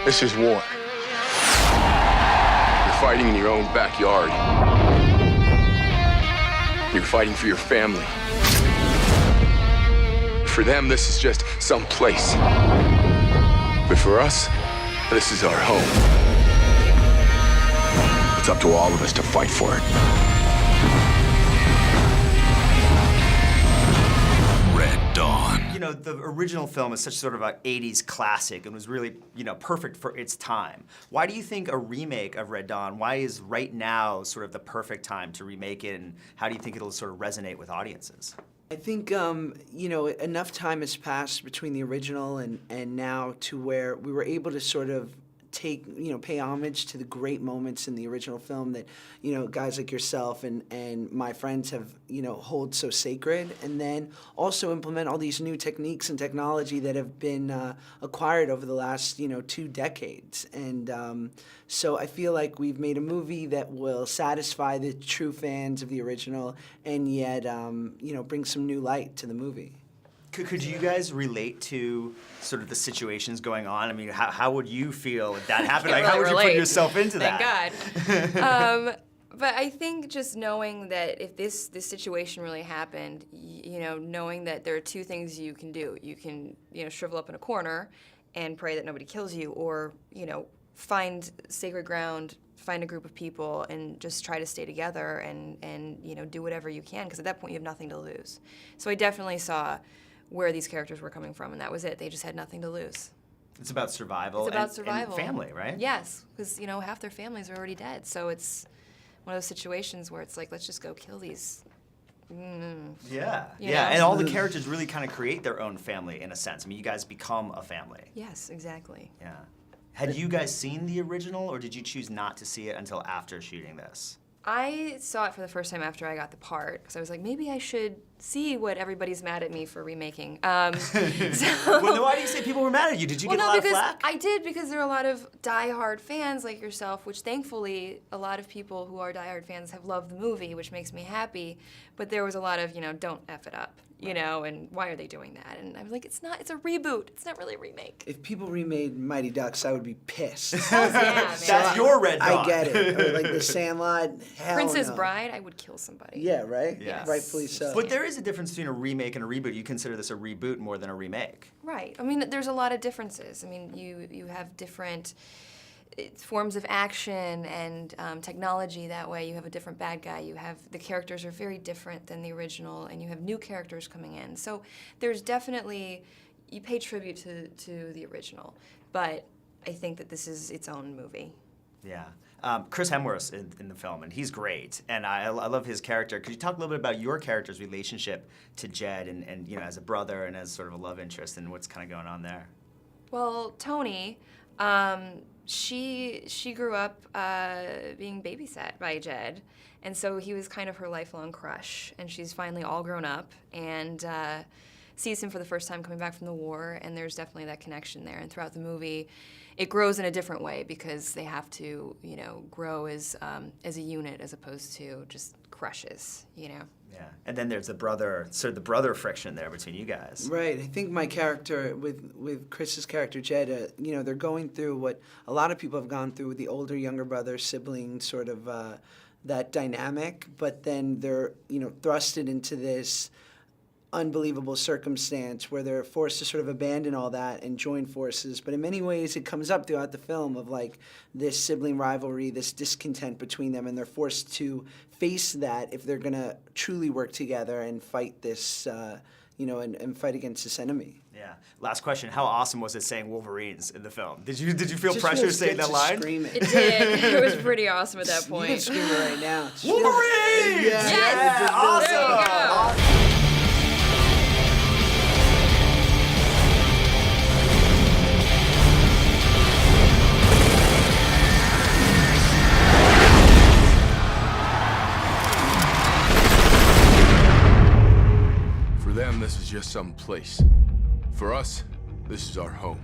This is war. You're fighting in your own backyard. You're fighting for your family. For them, this is just some place. But for us, this is our home. It's up to all of us to fight for it. Red Dawn. You know, the original film is such sort of an 80s classic and was really, you know, perfect for its time. Why do you think a remake of Red Dawn, why is right now sort of the perfect time to remake it, and how do you think it'll sort of resonate with audiences? I think, you know, enough time has passed between the original and now to where we were able to sort of pay homage to the great moments in the original film that, you know, guys like yourself and my friends have, you know, hold so sacred, and then also implement all these new techniques and technology that have been acquired over the last, you know, 2 decades. And so I feel like we've made a movie that will satisfy the true fans of the original and yet, you know, bring some new light to the movie. Could you guys relate to sort of the situations going on? I mean, how would you feel if that happened? Like, how would you put yourself into that? Thank God. But I think just knowing that if this situation really happened, you know, knowing that there are 2 things you can do. You can, you know, shrivel up in a corner and pray that nobody kills you, or, you know, find sacred ground, find a group of people and just try to stay together and you know, do whatever you can, because at that point you have nothing to lose. So I definitely saw where these characters were coming from, and that was it. They just had nothing to lose. It's about survival. It's about survival. And family, right? Yes, because, you know, half their families are already dead. So it's one of those situations where it's like, let's just go kill these. Yeah, You yeah, know? and all the characters really kind of create their own family in a sense. I mean, you guys become a family. Yes, exactly. Yeah. Had you guys seen the original, or did you choose not to see it until after shooting this? I saw it for the first time after I got the part, because I was like, maybe I should see what everybody's mad at me for remaking. Well, then why do you say people were mad at you? Did you get a lot of flack? I did, because there are a lot of diehard fans like yourself, which thankfully a lot of people who are diehard fans have loved the movie, which makes me happy. But there was a lot of, you know, don't F it up, you know, and why are they doing that? And I was like, it's a reboot. It's not really a remake. If people remade Mighty Ducks, I would be pissed. Hells yeah, man. That's your Red Dawn. I get it. Or like The Sandlot, hell Princess no. Bride, I would kill somebody. Yeah, right? Yes. Rightfully so. But there is a difference between a remake and a reboot. You consider this a reboot more than a remake. Right. I mean, there's a lot of differences. I mean, you have different forms of action and technology that way. You have a different bad guy. You have, the characters are very different than the original, and you have new characters coming in. So there's definitely, you pay tribute to the original, but I think that this is its own movie. Yeah. Chris Hemsworth's in the film, and he's great, and I love his character. Could you talk a little bit about your character's relationship to Jed, and you know, as a brother and as sort of a love interest, and what's kind of going on there? Well, Tony, she grew up being babysat by Jed, and so he was kind of her lifelong crush, and she's finally all grown up and sees him for the first time coming back from the war, and there's definitely that connection there. And throughout the movie, it grows in a different way because they have to, you know, grow as a unit as opposed to just crushes, you know. Yeah, and then there's the brother friction there between you guys. Right. I think my character with Chris's character Jed, you know, they're going through what a lot of people have gone through with the older younger brother sibling sort of that dynamic, but then they're, you know, thrusted into this unbelievable circumstance where they're forced to sort of abandon all that and join forces. But in many ways it comes up throughout the film of like this sibling rivalry, this discontent between them, and they're forced to face that if they're gonna truly work together and fight this, you know, and fight against this enemy. Yeah. Last question, how awesome was it saying Wolverines in the film? Did you feel Just pressure feels saying good that to line? scream it. It did. It was pretty awesome at that point. You can scream it right now. Wolverines! Yeah. Yes! Awesome! There you go. Awesome. For them, this is just some place. For us, this is our home.